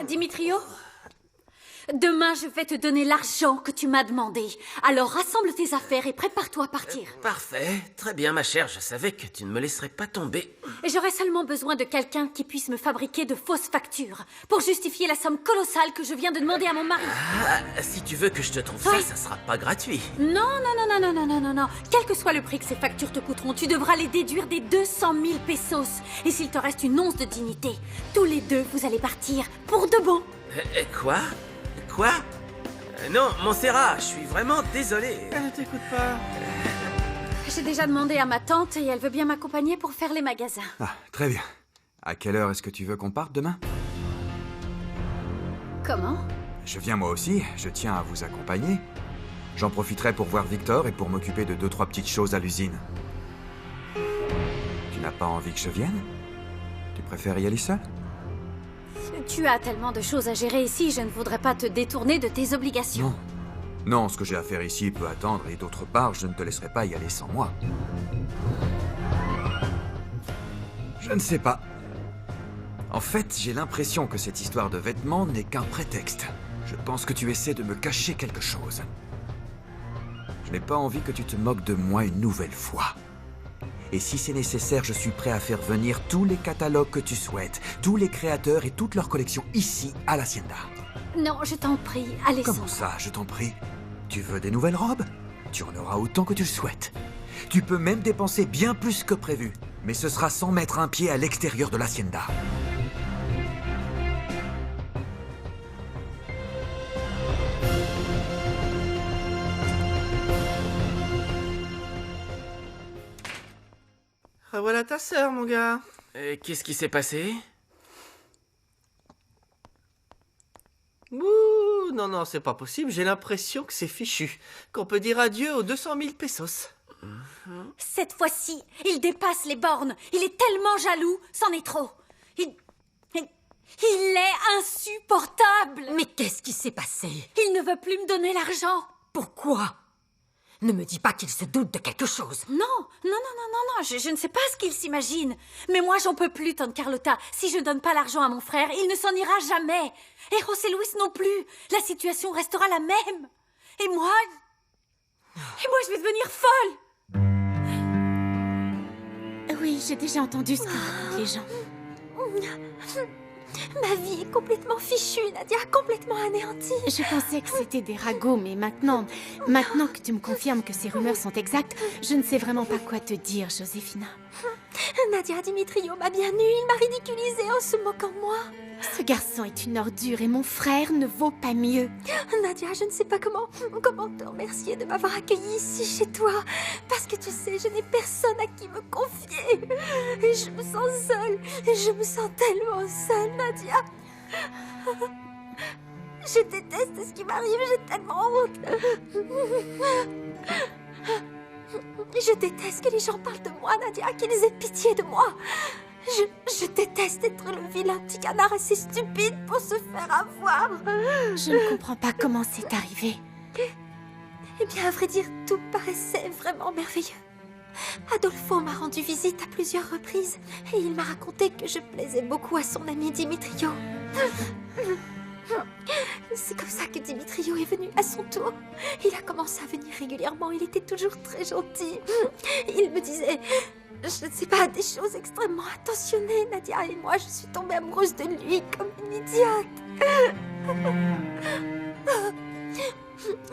Dimitrio, demain je vais te donner l'argent que tu m'as demandé. Alors rassemble tes affaires et prépare-toi à partir. Parfait. Très bien, ma chère. Je savais que tu ne me laisserais pas tomber. J'aurai seulement besoin de quelqu'un qui puisse me fabriquer de fausses factures pour justifier la somme colossale que je viens de demander à mon mari. Ah, si tu veux que je te trouve Oui. ça sera pas gratuit. Non. Quel que soit le prix que ces factures te coûteront, tu devras les déduire des 200 000 pesos. Et s'il te reste une once de dignité, tous les deux, vous allez partir pour de bon. Quoi? Quoi? Non, Montserrat, je suis vraiment désolé. Elle ne t'écoute pas. J'ai déjà demandé à ma tante et elle veut bien m'accompagner pour faire les magasins. Ah, très bien. À quelle heure est-ce que tu veux qu'on parte demain? Comment? Je viens moi aussi, je tiens à vous accompagner. J'en profiterai pour voir Victor et pour m'occuper de 2-3 petites choses à l'usine. Tu n'as pas envie que je vienne? Tu préfères y aller seul? Tu as tellement de choses à gérer ici, je ne voudrais pas te détourner de tes obligations. Non. Non, ce que j'ai à faire ici peut attendre, et d'autre part, je ne te laisserai pas y aller sans moi. Je ne sais pas. En fait, j'ai l'impression que cette histoire de vêtements n'est qu'un prétexte. Je pense que tu essaies de me cacher quelque chose. Je n'ai pas envie que tu te moques de moi une nouvelle fois. Et si c'est nécessaire, je suis prêt à faire venir tous les catalogues que tu souhaites, tous les créateurs et toutes leurs collections ici, à l'Hacienda. Non, je t'en prie, Alessandro. Comment ça, je t'en prie? Tu veux des nouvelles robes? Tu en auras autant que tu le souhaites. Tu peux même dépenser bien plus que prévu, mais ce sera sans mettre un pied à l'extérieur de l'Hacienda. Revoilà ta sœur, mon gars. Qu'est-ce qui s'est passé? Ouh, non, c'est pas possible. J'ai l'impression que c'est fichu. Qu'on peut dire adieu aux 200 000 pesos. Cette fois-ci, il dépasse les bornes. Il est tellement jaloux, c'en est trop. Il est insupportable. Mais qu'est-ce qui s'est passé? Il ne veut plus me donner l'argent. Pourquoi? Ne me dis pas qu'il se doute de quelque chose. Non, je ne sais pas ce qu'il s'imagine. Mais moi, j'en peux plus, Tante Carlotta. Si je ne donne pas l'argent à mon frère, il ne s'en ira jamais. Et José Luis non plus. La situation restera la même. Et moi, je vais devenir folle. Oui, j'ai déjà entendu ce que racontent les gens. Ma vie est complètement fichue, Nadia, complètement anéantie. Je pensais que c'était des ragots, mais maintenant que tu me confirmes que ces rumeurs sont exactes, je ne sais vraiment pas quoi te dire, Josefina. Nadia, Dimitrio m'a bien eue, il m'a ridiculisée en se moquant de moi. Ce garçon est une ordure et mon frère ne vaut pas mieux. Nadia, je ne sais pas comment te remercier de m'avoir accueillie ici chez toi. Parce que tu sais, je n'ai personne à qui me confier. Et je me sens seule. Et je me sens tellement seule, Nadia. Je déteste ce qui m'arrive, j'ai tellement honte. Je déteste que les gens parlent de moi, Nadia, qu'ils aient pitié de moi. Je déteste être le vilain petit canard assez stupide pour se faire avoir. Je ne comprends pas comment c'est arrivé. Eh bien, à vrai dire, tout paraissait vraiment merveilleux. Adolfo m'a rendu visite à plusieurs reprises et il m'a raconté que je plaisais beaucoup à son ami Dimitrio. C'est comme ça que Dimitrio est venu à son tour. Il a commencé à venir régulièrement, il était toujours très gentil. Il me disait, je ne sais pas, des choses extrêmement attentionnées, Nadia, et moi je suis tombée amoureuse de lui comme une idiote.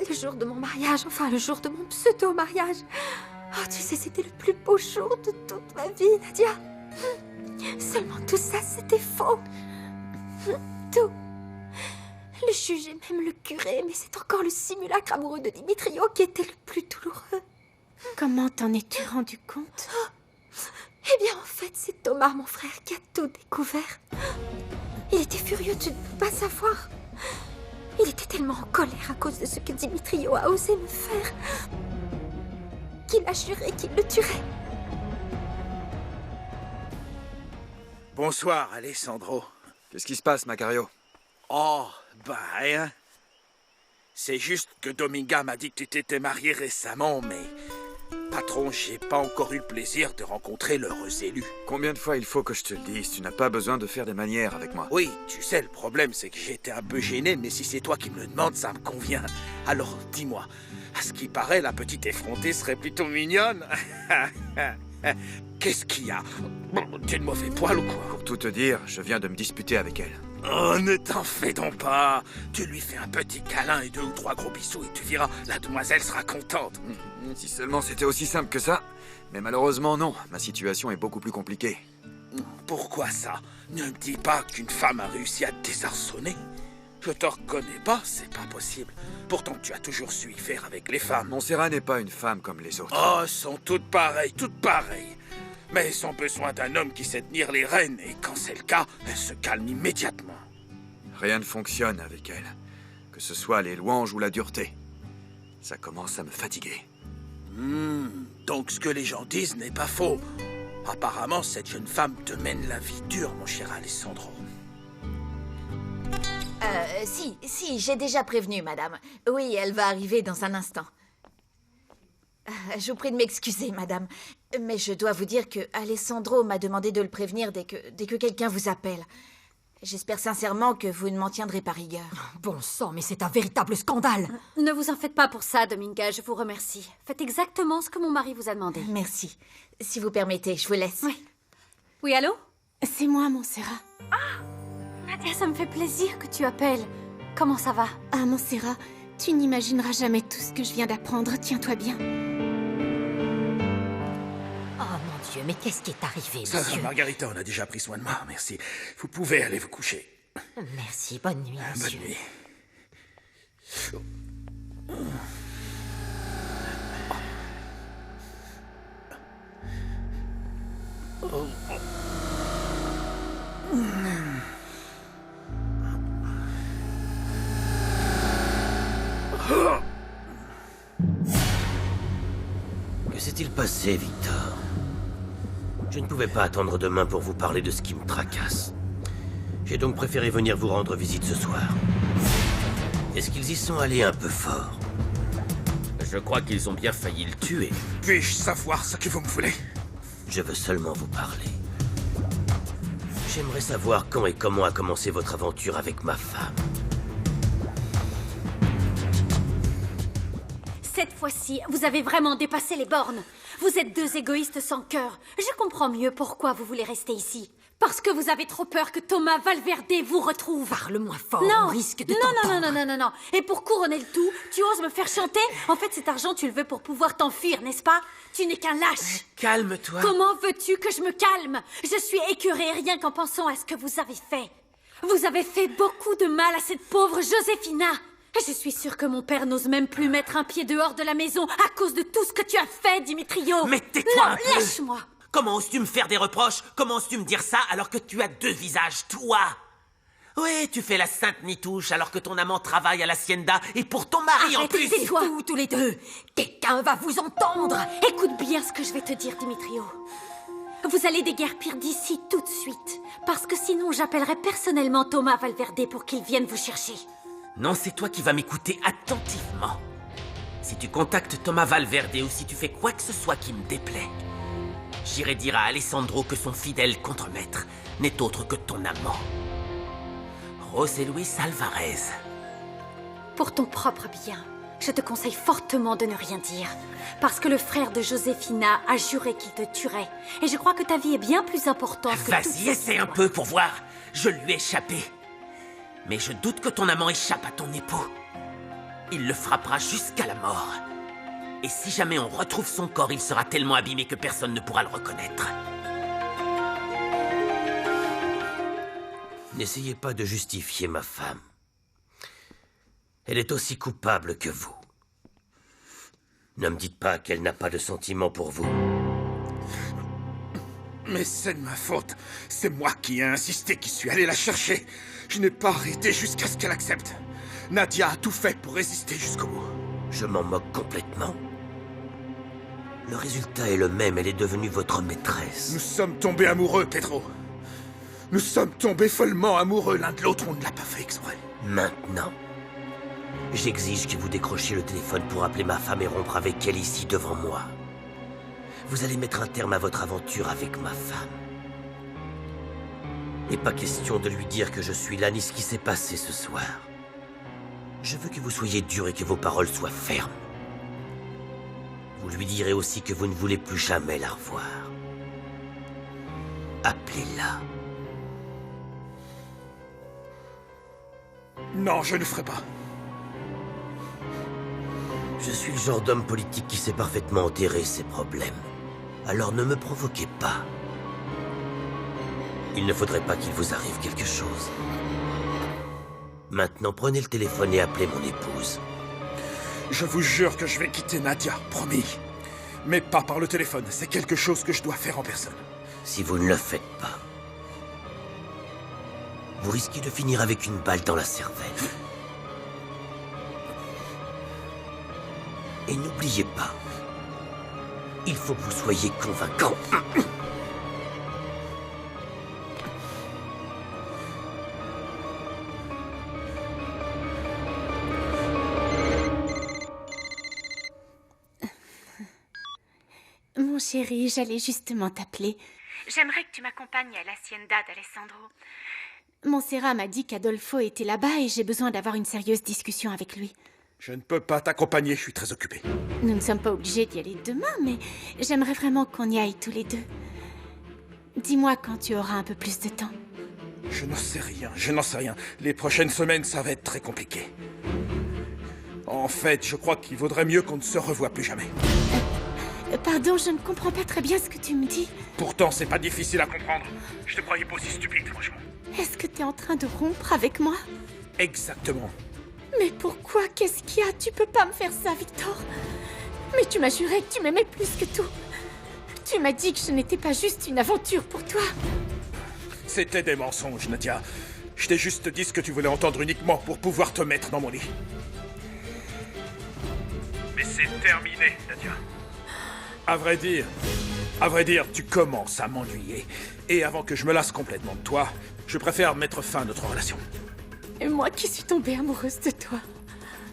Le jour de mon mariage, enfin le jour de mon pseudo-mariage. Oh, tu sais, c'était le plus beau jour de toute ma vie, Nadia. Seulement tout ça, c'était faux. Tout. Le juge et même le curé, mais c'est encore le simulacre amoureux de Dimitrio qui était le plus douloureux. Comment t'en es-tu rendu compte? Eh bien, en fait, c'est Thomas, mon frère, qui a tout découvert. Il était furieux, tu ne peux pas savoir. Il était tellement en colère à cause de ce que Dimitrio a osé me faire qu'il a juré qu'il le tuerait. Bonsoir, Alessandro. Qu'est-ce qui se passe, Macario? Oh, rien. C'est juste que Dominga m'a dit que tu t'étais marié récemment, mais Patron, j'ai pas encore eu le plaisir de rencontrer l'heureux élu. Combien de fois il faut que je te le dise? Tu n'as pas besoin de faire des manières avec moi. Oui, tu sais, le problème, c'est que j'étais un peu gêné, mais si c'est toi qui me le demandes, ça me convient. Alors, dis-moi, à ce qui paraît, la petite effrontée serait plutôt mignonne. Qu'est-ce qu'il y a? T'es de mauvais poil ou quoi? Pour tout te dire, je viens de me disputer avec elle. Oh, ne t'en fais donc pas. Tu lui fais un petit câlin et 2 ou 3 gros bisous et tu verras, la demoiselle sera contente. Si seulement c'était aussi simple que ça. Mais malheureusement, non. Ma situation est beaucoup plus compliquée. Pourquoi ça? Ne me dis pas qu'une femme a réussi à te désarçonner. Je te reconnais pas, c'est pas possible. Pourtant, tu as toujours su y faire avec les femmes. Montserrat n'est pas une femme comme les autres. Oh, elles sont toutes pareilles, toutes pareilles. Mais elles ont besoin d'un homme qui sait tenir les rênes, et quand c'est le cas, elles se calment immédiatement. Rien ne fonctionne avec elle. Que ce soit les louanges ou la dureté. Ça commence à me fatiguer. Donc ce que les gens disent n'est pas faux. Apparemment, cette jeune femme te mène la vie dure, mon cher Alessandro. Si, j'ai déjà prévenu, madame. Oui, elle va arriver dans un instant. Je vous prie de m'excuser, madame. Mais je dois vous dire que Alessandro m'a demandé de le prévenir dès que quelqu'un vous appelle. J'espère sincèrement que vous ne m'en tiendrez pas rigueur. Bon sang, mais c'est un véritable scandale. Ne vous en faites pas pour ça, Dominga, je vous remercie. Faites exactement ce que mon mari vous a demandé. Merci. Si vous permettez, je vous laisse. Oui. Oui, allô? C'est moi, Montserrat. Nadia, ça me fait plaisir que tu appelles. Comment ça va? Ah, Montserrat, tu n'imagineras jamais tout ce que je viens d'apprendre. Tiens-toi bien. Oh mon Dieu, mais qu'est-ce qui est arrivé, Ça va, monsieur? Margarita, on a déjà pris soin de moi, merci. Vous pouvez aller vous coucher. Merci, bonne nuit, monsieur. Bonne nuit. Que s'est-il passé, Victor? Je ne pouvais pas attendre demain pour vous parler de ce qui me tracasse. J'ai donc préféré venir vous rendre visite ce soir. Est-ce qu'ils y sont allés un peu fort? Je crois qu'ils ont bien failli le tuer. Puis-je savoir ce que vous me voulez? Je veux seulement vous parler. J'aimerais savoir quand et comment a commencé votre aventure avec ma femme. Cette fois-ci, vous avez vraiment dépassé les bornes. Vous êtes deux égoïstes sans cœur. Je comprends mieux pourquoi vous voulez rester ici. Parce que vous avez trop peur que Thomas Valverde vous retrouve. Parle moins fort, Non, on risque de non. t'entendre. Et pour couronner le tout, tu oses me faire chanter? En fait, cet argent, tu le veux pour pouvoir t'enfuir, n'est-ce pas? Tu n'es qu'un lâche. Calme-toi. Comment veux-tu que je me calme? Je suis écœurée rien qu'en pensant à ce que vous avez fait. Vous avez fait beaucoup de mal à cette pauvre Josefina. Et je suis sûre que mon père n'ose même plus mettre un pied dehors de la maison à cause de tout ce que tu as fait, Dimitrio. Mais tais-toi un Non, peu. lâche-moi. Comment oses-tu me faire des reproches? Comment oses-tu me dire ça alors que tu as deux visages, toi? Oui, tu fais la sainte nitouche alors que ton amant travaille à l'hacienda et pour ton mari en plus. Tais-toi. Vous, tous les deux, quelqu'un va vous entendre. Écoute bien ce que je vais te dire, Dimitrio. Vous allez déguerpir d'ici tout de suite. Parce que sinon, j'appellerai personnellement Thomas Valverde pour qu'il vienne vous chercher. Non, c'est toi qui vas m'écouter attentivement. Si tu contactes Thomas Valverde ou si tu fais quoi que ce soit qui me déplaît, j'irai dire à Alessandro que son fidèle contremaître n'est autre que ton amant, José Luis Alvarez. Pour ton propre bien, je te conseille fortement de ne rien dire. Parce que le frère de Josefina a juré qu'il te tuerait. Et je crois que ta vie est bien plus importante que tout Vas-y, ça. essaie un peu pour voir. Je lui ai échappé. Mais je doute que ton amant échappe à ton époux. Il le frappera jusqu'à la mort. Et si jamais on retrouve son corps, il sera tellement abîmé que personne ne pourra le reconnaître. N'essayez pas de justifier ma femme. Elle est aussi coupable que vous. Ne me dites pas qu'elle n'a pas de sentiments pour vous. Mais c'est de ma faute. C'est moi qui ai insisté, qui suis allé la chercher. Je n'ai pas arrêté jusqu'à ce qu'elle accepte. Nadia a tout fait pour résister jusqu'au bout. Je m'en moque complètement. Le résultat est le même, elle est devenue votre maîtresse. Nous sommes tombés amoureux, Pedro. Nous sommes tombés follement amoureux l'un de l'autre, on ne l'a pas fait exprès. Maintenant, j'exige que vous décrochiez le téléphone pour appeler ma femme et rompre avec elle ici devant moi. Vous allez mettre un terme à votre aventure avec ma femme. Et pas question de lui dire que je suis là ni ce qui s'est passé ce soir. Je veux que vous soyez dur et que vos paroles soient fermes. Vous lui direz aussi que vous ne voulez plus jamais la revoir. Appelez-la. Non, je ne ferai pas. Je suis le genre d'homme politique qui sait parfaitement enterrer ses problèmes. Alors ne me provoquez pas. Il ne faudrait pas qu'il vous arrive quelque chose. Maintenant, prenez le téléphone et appelez mon épouse. Je vous jure que je vais quitter Nadia, promis. Mais pas par le téléphone, c'est quelque chose que je dois faire en personne. Si vous ne le faites pas, vous risquez de finir avec une balle dans la cervelle. Et n'oubliez pas, il faut que vous soyez convaincant. Mon chéri, j'allais justement t'appeler. J'aimerais que tu m'accompagnes à l'hacienda d'Alessandro. Montserrat m'a dit qu'Adolfo était là-bas et j'ai besoin d'avoir une sérieuse discussion avec lui. Je ne peux pas t'accompagner, je suis très occupé. Nous ne sommes pas obligés d'y aller demain, mais j'aimerais vraiment qu'on y aille tous les deux. Dis-moi quand tu auras un peu plus de temps. Je n'en sais rien, je n'en sais rien. Les prochaines semaines, ça va être très compliqué. En fait, je crois qu'il vaudrait mieux qu'on ne se revoie plus jamais. Pardon, je ne comprends pas très bien ce que tu me dis. Pourtant, c'est pas difficile à comprendre. Je te croyais pas aussi stupide, franchement. Est-ce que tu es en train de rompre avec moi? Exactement. Mais pourquoi? Qu'est-ce qu'il y a? Tu peux pas me faire ça, Victor. Mais tu m'as juré que tu m'aimais plus que tout. Tu m'as dit que je n'étais pas juste une aventure pour toi. C'était des mensonges, Nadia. Je t'ai juste dit ce que tu voulais entendre uniquement pour pouvoir te mettre dans mon lit. Mais c'est terminé, Nadia. À vrai dire, tu commences à m'ennuyer. Et avant que je me lasse complètement de toi, je préfère mettre fin à notre relation. Et moi qui suis tombée amoureuse de toi.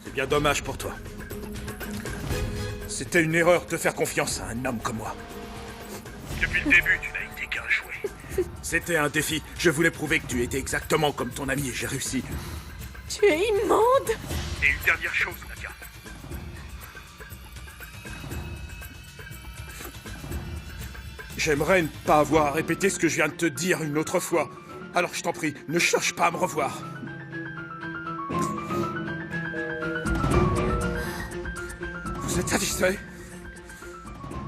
C'est bien dommage pour toi. C'était une erreur de faire confiance à un homme comme moi. Depuis le début, tu n'as été qu'un jouet. C'était un défi. Je voulais prouver que tu étais exactement comme ton ami et j'ai réussi. Tu es immonde. Et une dernière chose, Nadia. J'aimerais ne pas avoir à répéter ce que je viens de te dire une autre fois. Alors je t'en prie, ne cherche pas à me revoir. Vous êtes satisfait?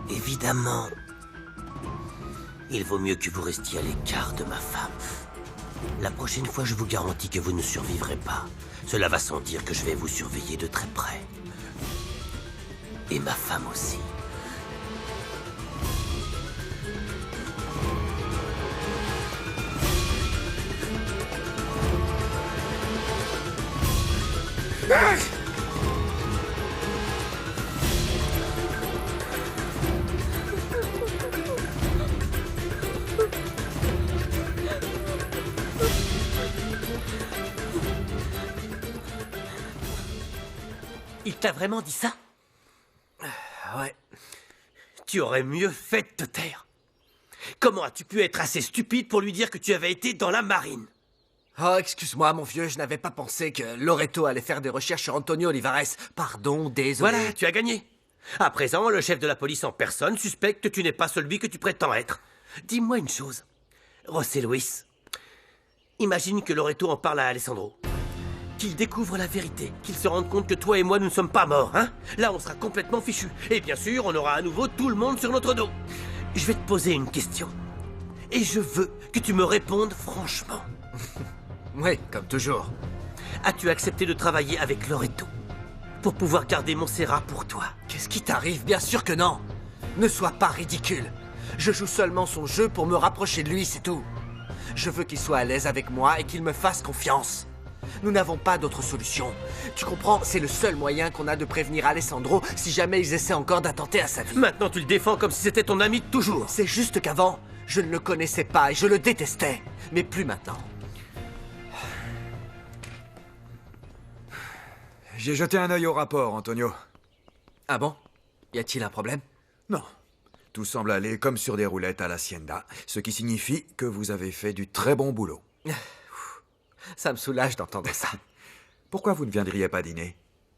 Évidemment. Il vaut mieux que vous restiez à l'écart de ma femme. La prochaine fois, je vous garantis que vous ne survivrez pas. Cela va sans dire que je vais vous surveiller de très près. Et ma femme aussi. Il t'a vraiment dit ça? Ouais. Tu aurais mieux fait de te taire. Comment as-tu pu être assez stupide pour lui dire que tu avais été dans la marine? Oh, excuse-moi, mon vieux, je n'avais pas pensé que Loreto allait faire des recherches sur Antonio Olivares. Pardon, désolé. Voilà, tu as gagné. À présent, le chef de la police en personne suspecte que tu n'es pas celui que tu prétends être. Dis-moi une chose. José Luis, imagine que Loreto en parle à Alessandro. Qu'il découvre la vérité, qu'il se rende compte que toi et moi, nous ne sommes pas morts, hein? Là, on sera complètement fichus. Et bien sûr, on aura à nouveau tout le monde sur notre dos. Je vais te poser une question. Et je veux que tu me répondes franchement. Oui, comme toujours. As-tu accepté de travailler avec Loreto pour pouvoir garder Montserrat pour toi? Qu'est-ce qui t'arrive? Bien sûr que non. Ne sois pas ridicule. Je joue seulement son jeu pour me rapprocher de lui, c'est tout. Je veux qu'il soit à l'aise avec moi et qu'il me fasse confiance. Nous n'avons pas d'autre solution. Tu comprends? C'est le seul moyen qu'on a de prévenir Alessandro si jamais ils essaient encore d'attenter à sa vie. Maintenant, tu le défends comme si c'était ton ami de toujours. C'est juste qu'avant, je ne le connaissais pas et je le détestais. Mais plus maintenant. J'ai jeté un œil au rapport, Antonio. Ah bon? Y a-t-il un problème? Non. Tout semble aller comme sur des roulettes à l'Hacienda, ce qui signifie que vous avez fait du très bon boulot. Ça me soulage d'entendre ça. Pourquoi vous ne viendriez pas dîner?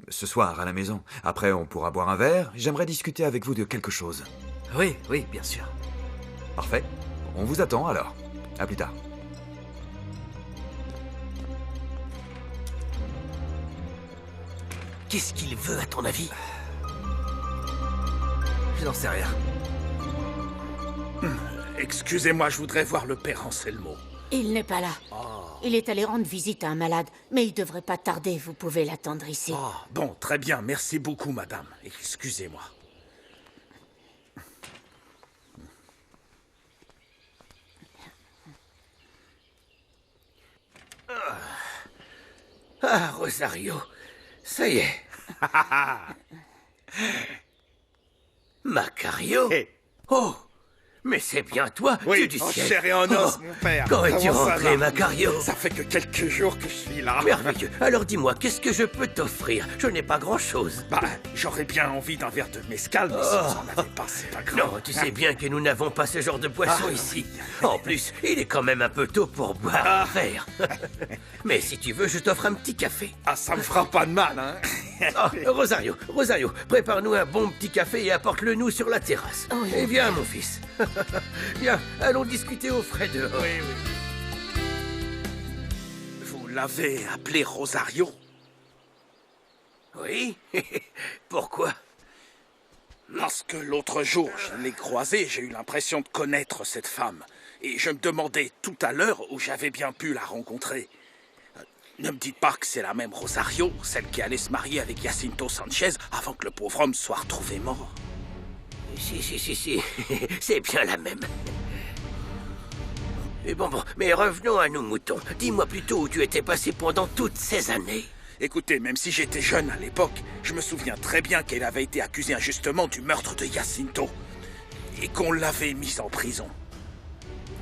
Ce soir, à la maison. Après, on pourra boire un verre. J'aimerais discuter avec vous de quelque chose. Oui, oui, bien sûr. Parfait. On vous attend alors. À plus tard. Qu'est-ce qu'il veut, à ton avis? Je n'en sais rien. Excusez-moi, je voudrais voir le père Anselmo. Il n'est pas là. Il est allé rendre visite à un malade, mais il devrait pas tarder. Vous pouvez l'attendre ici. Oh, bon, très bien. Merci beaucoup, madame. Excusez-moi. Ah, Rosario, ça y est. Macario? Oh, mais c'est bien toi, Oui, Dieu du en ciel. chair et en os, Oh, mon père. Quand es-tu Comment ça rentré, va? Macario? Ça fait que quelques jours que je suis là. Merveilleux. Alors dis-moi, qu'est-ce que je peux t'offrir? Je n'ai pas grand-chose. Bah, j'aurais bien envie d'un verre de mezcal, mais si vous en avez pas, c'est pas grave. Non, tu sais bien que nous n'avons pas ce genre de boisson ici. En plus, il est quand même un peu tôt pour boire un verre. Mais si tu veux, je t'offre un petit café. Ah, ça me fera pas de mal, hein. Oh, Rosario, prépare-nous un bon petit café et apporte-le nous sur la terrasse. Oui. Eh bien, mon fils. Viens, allons discuter au frais dehors. Oui, oui. Vous l'avez appelé Rosario? Oui? Pourquoi? Parce que l'autre jour, je l'ai croisée, j'ai eu l'impression de connaître cette femme. Et je me demandais tout à l'heure où j'avais bien pu la rencontrer. Ne me dites pas que c'est la même Rosario, celle qui allait se marier avec Jacinto Sanchez avant que le pauvre homme soit retrouvé mort. Si. C'est bien la même. Et bon, mais revenons à nos moutons. Dis-moi plutôt où tu étais passé pendant toutes ces années. Écoutez, même si j'étais jeune à l'époque, je me souviens très bien qu'elle avait été accusée injustement du meurtre de Jacinto. Et qu'on l'avait mise en prison.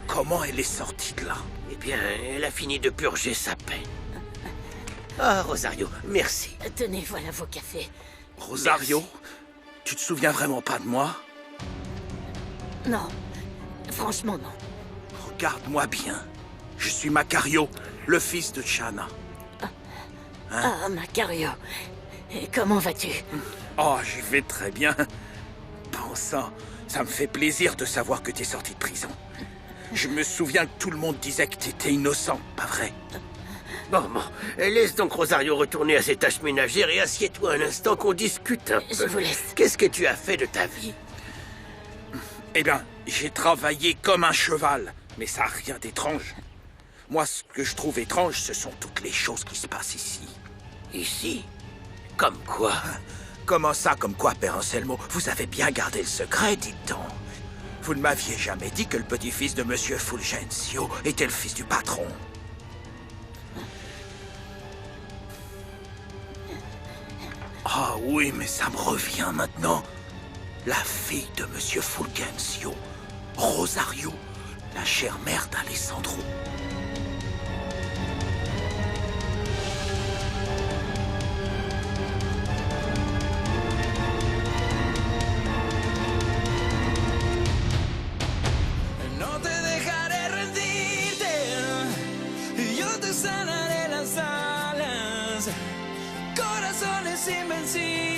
Comment elle est sortie de là? Eh bien, elle a fini de purger sa peine. Ah, Rosario, merci. Tenez, voilà vos cafés. Rosario, tu te souviens vraiment pas de moi? Non, franchement non. Regarde-moi bien. Je suis Macario, le fils de Chana. Ah, Macario. Et comment vas-tu? Oh, j'y vais très bien. Bon sang, ça me fait plaisir de savoir que t'es sorti de prison. Je me souviens que tout le monde disait que t'étais innocent, pas vrai? Bon, laisse donc Rosario retourner à ses tâches ménagères et assieds-toi un instant qu'on discute un peu. Je vous laisse. Qu'est-ce que tu as fait de ta vie? Eh bien, j'ai travaillé comme un cheval, mais ça n'a rien d'étrange. Moi, ce que je trouve étrange, ce sont toutes les choses qui se passent ici. Ici? Comme quoi? Comment ça, comme quoi, Père Anselmo? Vous avez bien gardé le secret, dites-donc. Vous ne m'aviez jamais dit que le petit-fils de Monsieur Fulgencio était le fils du patron. Ah oui, mais ça me revient maintenant. La fille de Monsieur Fulgencio, Rosario, la chère mère d'Alessandro. No te dejaré rendirte, yo te sanaré las alas, corazones invencibles.